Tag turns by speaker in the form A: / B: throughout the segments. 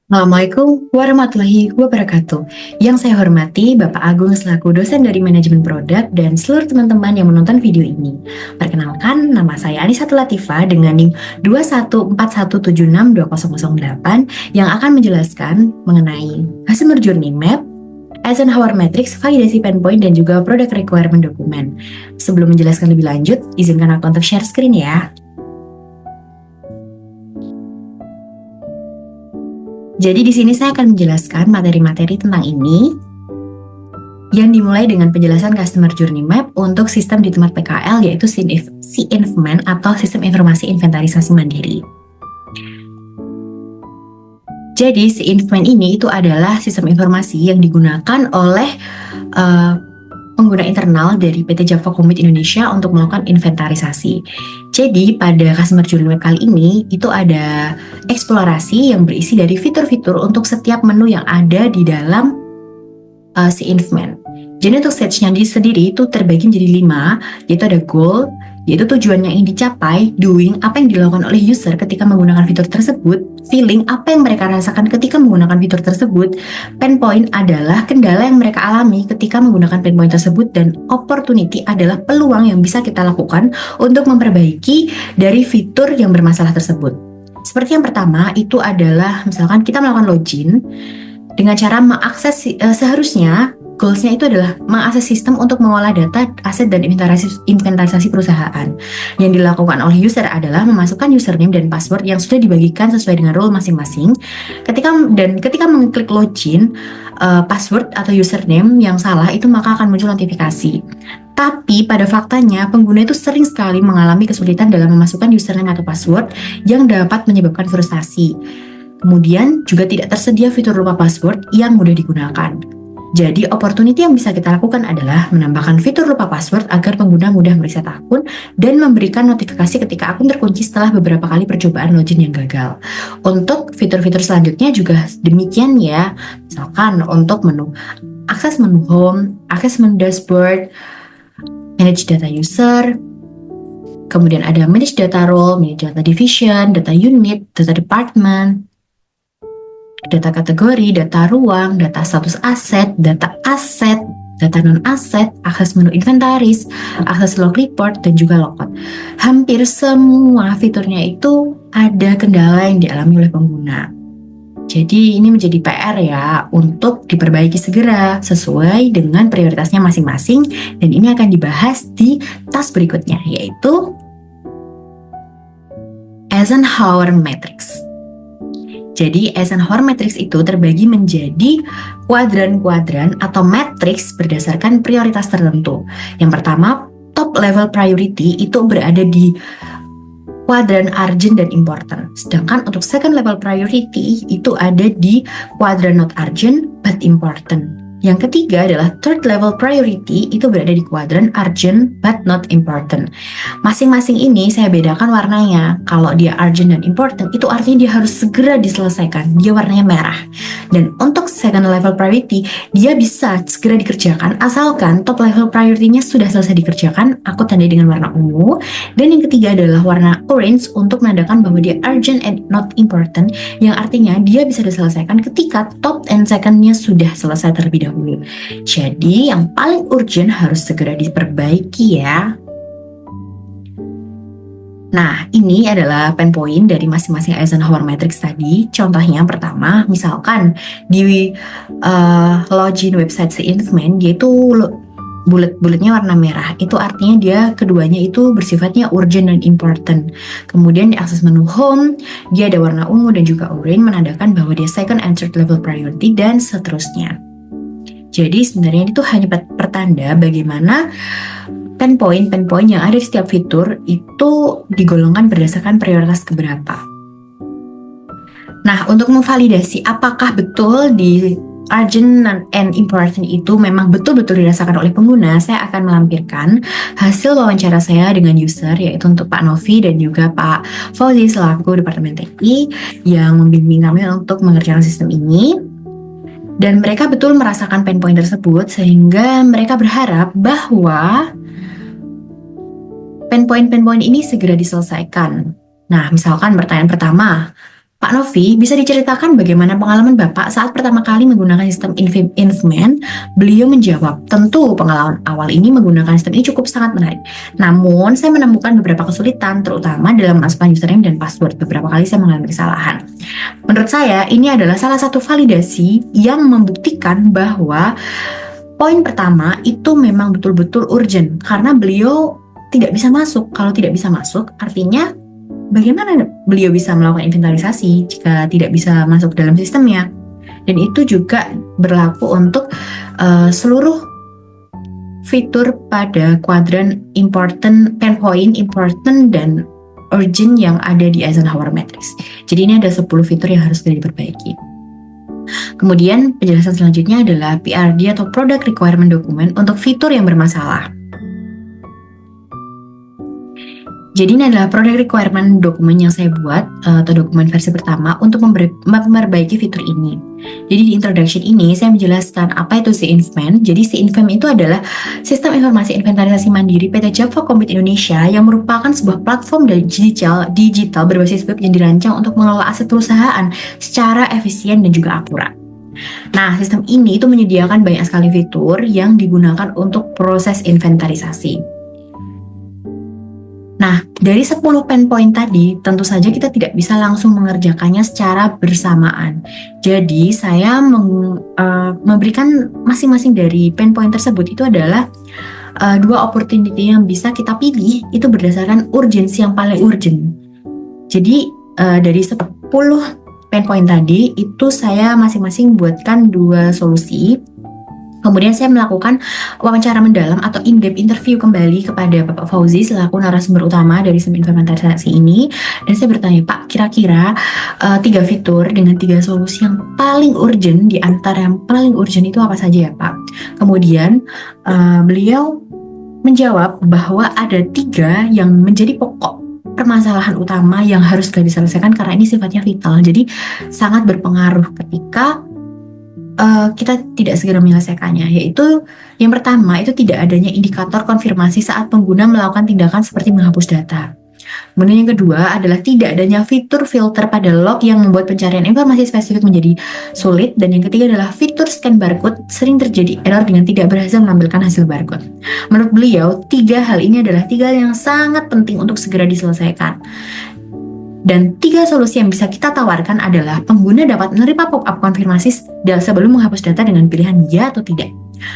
A: Assalamualaikum warahmatullahi wabarakatuh. Yang saya hormati Bapak Agung selaku dosen dari manajemen produk dan seluruh teman-teman yang menonton video ini. Perkenalkan, nama saya Anissa Latifah dengan NIM 21417620008 yang akan menjelaskan mengenai Customer Journey Map, Eisenhower Matrix, validasi Painpoint, dan juga Product Requirement Document. Sebelum menjelaskan lebih lanjut, izinkan aku untuk share screen ya. Jadi di sini saya akan menjelaskan materi-materi tentang ini yang dimulai dengan penjelasan Customer Journey Map untuk sistem di tempat PKL yaitu SINFMAN atau Sistem Informasi Inventarisasi Mandiri. Jadi SINFMAN ini itu adalah sistem informasi yang digunakan oleh pengguna internal dari PT Java Komit Indonesia untuk melakukan inventarisasi. Jadi pada Customer Journey Map kali ini itu ada eksplorasi yang berisi dari fitur-fitur untuk setiap menu yang ada di dalam SINFMAN. Jadi untuk stage-nya sendiri itu terbagi menjadi 5, yaitu ada goal, yaitu tujuan yang ingin dicapai, doing, apa yang dilakukan oleh user ketika menggunakan fitur tersebut, feeling, apa yang mereka rasakan ketika menggunakan fitur tersebut, pain point adalah kendala yang mereka alami ketika menggunakan pain point tersebut, dan opportunity adalah peluang yang bisa kita lakukan untuk memperbaiki dari fitur yang bermasalah tersebut. Seperti yang pertama, itu adalah misalkan kita melakukan login dengan cara mengakses, seharusnya goals-nya itu adalah mengakses sistem untuk mengolah data, aset, dan inventarisasi perusahaan. Yang dilakukan oleh user adalah memasukkan username dan password yang sudah dibagikan sesuai dengan role masing-masing. Ketika mengklik login, password atau username yang salah itu maka akan muncul notifikasi. Tapi pada faktanya pengguna itu sering sekali mengalami kesulitan dalam memasukkan username atau password yang dapat menyebabkan frustasi. Kemudian juga tidak tersedia fitur lupa password yang mudah digunakan. Jadi, opportunity yang bisa kita lakukan adalah menambahkan fitur lupa password agar pengguna mudah mereset akun dan memberikan notifikasi ketika akun terkunci setelah beberapa kali percobaan login yang gagal. Untuk fitur-fitur selanjutnya juga demikian ya. Misalkan untuk menu akses menu home, akses menu dashboard, manage data user, kemudian ada manage data role, manage data division, data unit, data department, data kategori, data ruang, data status aset, data non-aset, akses menu inventaris, akses log report, dan juga logout. Hampir semua fiturnya itu ada kendala yang dialami oleh pengguna. Jadi ini menjadi PR ya untuk diperbaiki segera sesuai dengan prioritasnya masing-masing, dan ini akan dibahas di task berikutnya yaitu Eisenhower Matrix. Jadi Eisenhower Matrix itu terbagi menjadi kuadran-kuadran atau matrix berdasarkan prioritas tertentu. Yang pertama, top level priority itu berada di kuadran urgent dan important. Sedangkan untuk second level priority itu ada di kuadran not urgent but important. Yang ketiga adalah third level priority, itu berada di kuadran urgent but not important. Masing-masing ini saya bedakan warnanya. Kalau dia urgent dan important, itu artinya dia harus segera diselesaikan. Dia warnanya merah. Dan untuk second level priority, dia bisa segera dikerjakan asalkan top level priority-nya sudah selesai dikerjakan. Aku tandai dengan warna ungu. Dan yang ketiga adalah warna orange untuk menandakan bahwa dia urgent and not important, yang artinya dia bisa diselesaikan ketika top and second-nya sudah selesai terlebih dahulu. Jadi yang paling urgent harus segera diperbaiki ya. Nah, ini adalah pain point dari masing-masing Eisenhower Matrix tadi. Contohnya yang pertama, misalkan di login website SINFMAN, dia itu bulat-bulatnya warna merah. Itu artinya dia keduanya itu bersifatnya urgent dan important. Kemudian di akses menu home, dia ada warna ungu dan juga orange menandakan bahwa dia second and third level priority dan seterusnya. Jadi sebenarnya itu hanya pertanda bagaimana pain point yang ada di setiap fitur itu digolongkan berdasarkan prioritas keberapa. Nah, untuk memvalidasi apakah betul di urgent and important itu memang betul-betul dirasakan oleh pengguna, saya akan melampirkan hasil wawancara saya dengan user, yaitu untuk Pak Novi dan juga Pak Fauzi selaku Departemen TI yang membimbing kami untuk mengerjakan sistem ini. Dan mereka betul merasakan pain point tersebut sehingga mereka berharap bahwa pain point ini segera diselesaikan. Nah, misalkan pertanyaan pertama, Pak Novi, bisa diceritakan bagaimana pengalaman Bapak saat pertama kali menggunakan sistem Infman? Beliau menjawab, tentu pengalaman awal ini menggunakan sistem ini cukup sangat menarik. Namun, saya menemukan beberapa kesulitan, terutama dalam memasukkan username dan password. Beberapa kali saya mengalami kesalahan. Menurut saya, ini adalah salah satu validasi yang membuktikan bahwa poin pertama itu memang betul-betul urgent, karena beliau tidak bisa masuk. Kalau tidak bisa masuk, artinya bagaimana beliau bisa melakukan inventarisasi jika tidak bisa masuk dalam sistemnya? Dan itu juga berlaku untuk seluruh fitur pada kuadran important, pinpoint, important, dan urgent yang ada di Eisenhower Matrix. Jadi ini ada 10 fitur yang harus diperbaiki. Kemudian penjelasan selanjutnya adalah PRD atau Product Requirement Document untuk fitur yang bermasalah. Jadi ini adalah product requirement dokumen yang saya buat atau dokumen versi pertama untuk memperbaiki fitur ini. Jadi di introduction ini saya menjelaskan apa itu C-Infman. Jadi C-Infman itu adalah sistem informasi inventarisasi mandiri PT Java Komit Indonesia yang merupakan sebuah platform digital berbasis web yang dirancang untuk mengelola aset perusahaan secara efisien dan juga akurat. Nah, sistem ini itu menyediakan banyak sekali fitur yang digunakan untuk proses inventarisasi. Nah, dari 10 pain point tadi, tentu saja kita tidak bisa langsung mengerjakannya secara bersamaan. Jadi, saya memberikan masing-masing dari pain point tersebut itu adalah 2 opportunity yang bisa kita pilih, itu berdasarkan urgensi yang paling urgent. Jadi, dari 10 pain point tadi, itu saya masing-masing buatkan 2 solusi. Kemudian saya melakukan wawancara mendalam atau in-depth interview kembali kepada Bapak Fauzi selaku narasumber utama dari sistem inventarisasi ini. Dan saya bertanya, Pak, kira-kira 3 fitur dengan 3 solusi yang paling urgent, di antara yang paling urgent itu apa saja ya Pak? Kemudian beliau menjawab bahwa ada 3 yang menjadi pokok permasalahan utama yang harus diselesaikan karena ini sifatnya vital. Jadi sangat berpengaruh ketika kita tidak segera menyelesaikannya, yaitu yang pertama itu tidak adanya indikator konfirmasi saat pengguna melakukan tindakan seperti menghapus data. Kemudian yang kedua adalah tidak adanya fitur filter pada log yang membuat pencarian informasi spesifik menjadi sulit. Dan yang ketiga adalah fitur scan barcode, sering terjadi error dengan tidak berhasil menampilkan hasil barcode. Menurut beliau, 3 hal ini adalah 3 hal yang sangat penting untuk segera diselesaikan. Dan 3 solusi yang bisa kita tawarkan adalah pengguna dapat menerima pop-up konfirmasi sebelum menghapus data dengan pilihan ya atau tidak.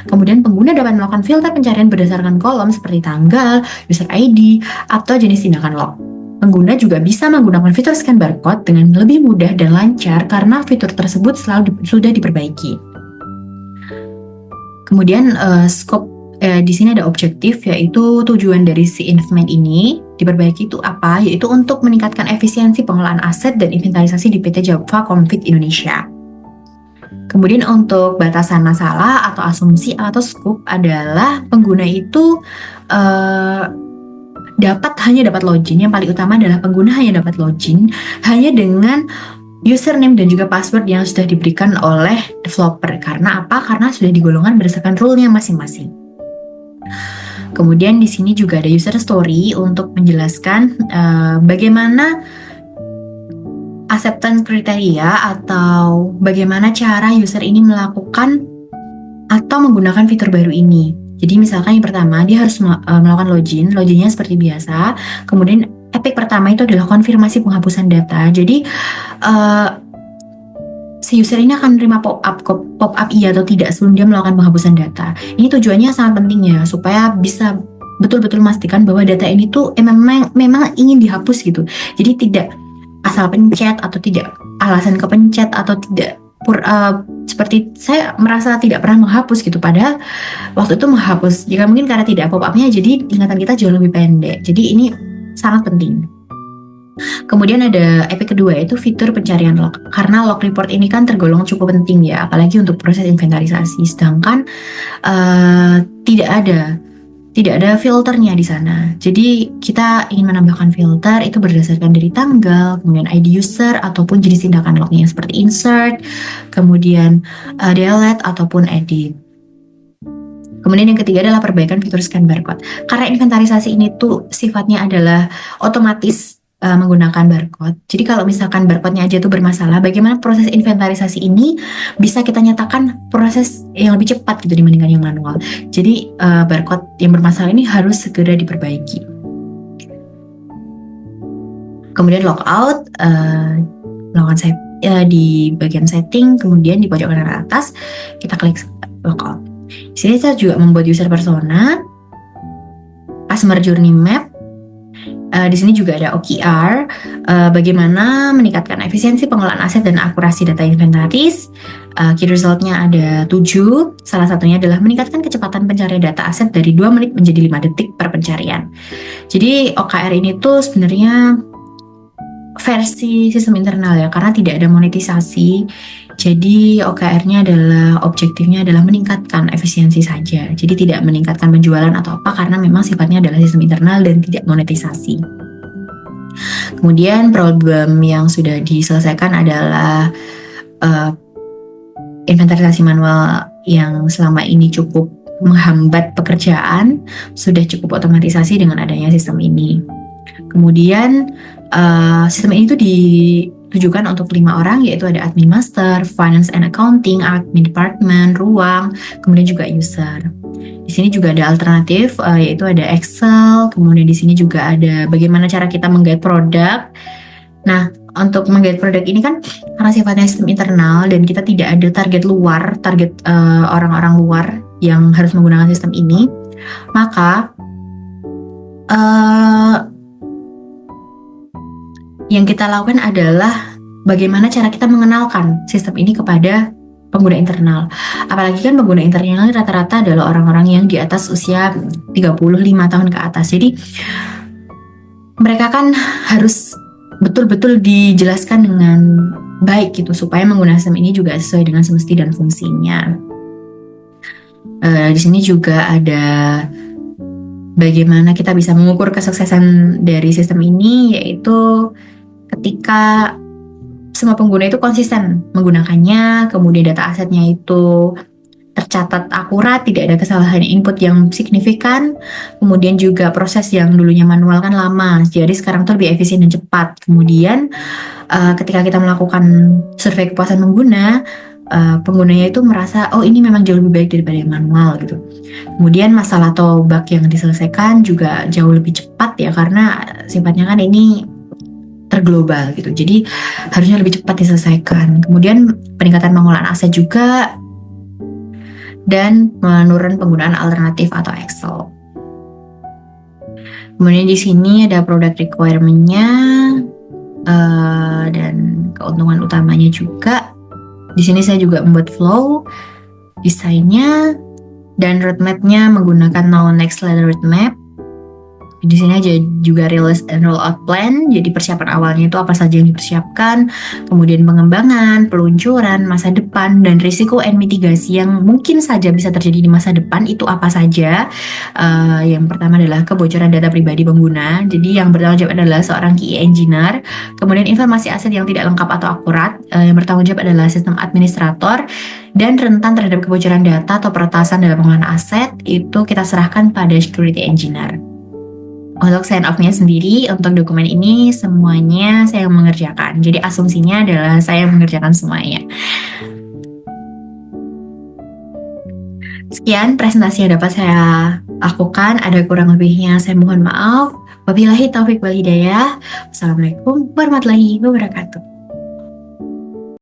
A: Kemudian pengguna dapat melakukan filter pencarian berdasarkan kolom seperti tanggal, user ID, atau jenis tindakan log. Pengguna juga bisa menggunakan fitur scan barcode dengan lebih mudah dan lancar karena fitur tersebut sudah diperbaiki. Kemudian di sini ada objektif, yaitu tujuan dari C-Infman ini diperbaiki itu apa? Yaitu untuk meningkatkan efisiensi pengelolaan aset dan inventarisasi di PT Java Komit Indonesia. Kemudian untuk batasan masalah atau asumsi atau scope adalah pengguna itu hanya dapat login. Yang paling utama adalah pengguna hanya dapat login hanya dengan username dan juga password yang sudah diberikan oleh developer. Karena apa? Karena sudah digolongkan berdasarkan rule-nya masing-masing. Kemudian di sini juga ada user story untuk menjelaskan bagaimana acceptance kriteria atau bagaimana cara user ini melakukan atau menggunakan fitur baru ini. Jadi misalkan yang pertama dia harus melakukan loginnya seperti biasa. Kemudian epic pertama itu adalah konfirmasi penghapusan data. Jadi si user ini akan menerima pop-up iya atau tidak sebelum dia melakukan penghapusan data. Ini tujuannya sangat penting ya, supaya bisa betul-betul memastikan bahwa data ini tuh memang ingin dihapus gitu. Jadi tidak asal pencet atau tidak alasan kepencet atau tidak seperti saya merasa tidak pernah menghapus gitu, padahal waktu itu menghapus. Jika mungkin karena tidak pop-up-nya, jadi ingatan kita jauh lebih pendek. Jadi ini sangat penting. Kemudian ada epic kedua, yaitu fitur pencarian log. Karena log report ini kan tergolong cukup penting ya, apalagi untuk proses inventarisasi. Sedangkan tidak ada filternya di sana. Jadi kita ingin menambahkan filter itu berdasarkan dari tanggal, kemudian ID user ataupun jenis tindakan lognya seperti insert, kemudian delete ataupun edit. Kemudian yang ketiga adalah perbaikan fitur scan barcode. Karena inventarisasi ini tuh sifatnya adalah otomatis menggunakan barcode. Jadi kalau misalkan barcode-nya aja tuh bermasalah, bagaimana proses inventarisasi ini bisa kita nyatakan proses yang lebih cepat gitu dibandingkan yang manual. Jadi barcode yang bermasalah ini harus segera diperbaiki. Kemudian logout, melakukan di bagian setting, kemudian di pojok kanan atas kita klik logout. Di sini saya juga membuat user persona, customer journey map. Di sini juga ada OKR, bagaimana meningkatkan efisiensi pengelolaan aset dan akurasi data inventaris. Key resultnya ada 7, salah satunya adalah meningkatkan kecepatan pencarian data aset dari 2 menit menjadi 5 detik per pencarian. Jadi OKR ini tuh sebenarnya versi sistem internal ya, karena tidak ada monetisasi. Jadi OKR-nya adalah objektifnya adalah meningkatkan efisiensi saja. Jadi tidak meningkatkan penjualan atau apa karena memang sifatnya adalah sistem internal dan tidak monetisasi. Kemudian problem yang sudah diselesaikan adalah inventarisasi manual yang selama ini cukup menghambat pekerjaan sudah cukup otomatisasi dengan adanya sistem ini. Kemudian sistem ini tuh ditujukan untuk 5 orang, yaitu ada admin master, finance and accounting, admin department, ruang, kemudian juga user. Di sini juga ada alternatif, yaitu ada Excel, kemudian di sini juga ada bagaimana cara kita menggait produk. Nah, untuk menggait produk ini kan karena sifatnya sistem internal dan kita tidak ada target orang-orang luar yang harus menggunakan sistem ini, maka yang kita lakukan adalah bagaimana cara kita mengenalkan sistem ini kepada pengguna internal. Apalagi kan pengguna internal rata-rata adalah orang-orang yang di atas usia 35 tahun ke atas. Jadi mereka kan harus betul-betul dijelaskan dengan baik gitu supaya menggunakan sistem ini juga sesuai dengan semesti dan fungsinya. Di sini juga ada bagaimana kita bisa mengukur kesuksesan dari sistem ini, yaitu ketika semua pengguna itu konsisten menggunakannya, kemudian data asetnya itu tercatat akurat, tidak ada kesalahan input yang signifikan, kemudian juga proses yang dulunya manual kan lama, jadi sekarang tuh lebih efisien dan cepat. Kemudian ketika kita melakukan survei kepuasan pengguna, penggunanya itu merasa, oh ini memang jauh lebih baik daripada yang manual gitu. Kemudian masalah atau bug yang diselesaikan juga jauh lebih cepat ya, karena sifatnya kan ini terglobal gitu, jadi harusnya lebih cepat diselesaikan. Kemudian peningkatan pengelolaan aset juga dan menurun penggunaan alternatif atau Excel. Kemudian di sini ada product requirement-nya dan keuntungan utamanya juga. Di sini saya juga membuat flow, desainnya, dan roadmap-nya menggunakan Now Next Level Roadmap. Di sini aja juga release and rollout plan. Jadi persiapan awalnya itu apa saja yang dipersiapkan, kemudian pengembangan, peluncuran, masa depan, dan risiko and mitigasi yang mungkin saja bisa terjadi di masa depan itu apa saja. Yang pertama adalah kebocoran data pribadi pengguna. Jadi yang bertanggung jawab adalah seorang QA engineer. Kemudian informasi aset yang tidak lengkap atau akurat. Yang bertanggung jawab adalah sistem administrator. Dan rentan terhadap kebocoran data atau peretasan dalam pengelolaan aset itu kita serahkan pada security engineer. Untuk sign off-nya sendiri, untuk dokumen ini semuanya saya yang mengerjakan. Jadi asumsinya adalah saya yang mengerjakan semuanya. Sekian presentasi yang dapat saya lakukan. Ada kurang lebihnya saya mohon maaf. Wabillahi taufiq wal hidayah. Wassalamualaikum warahmatullahi wabarakatuh.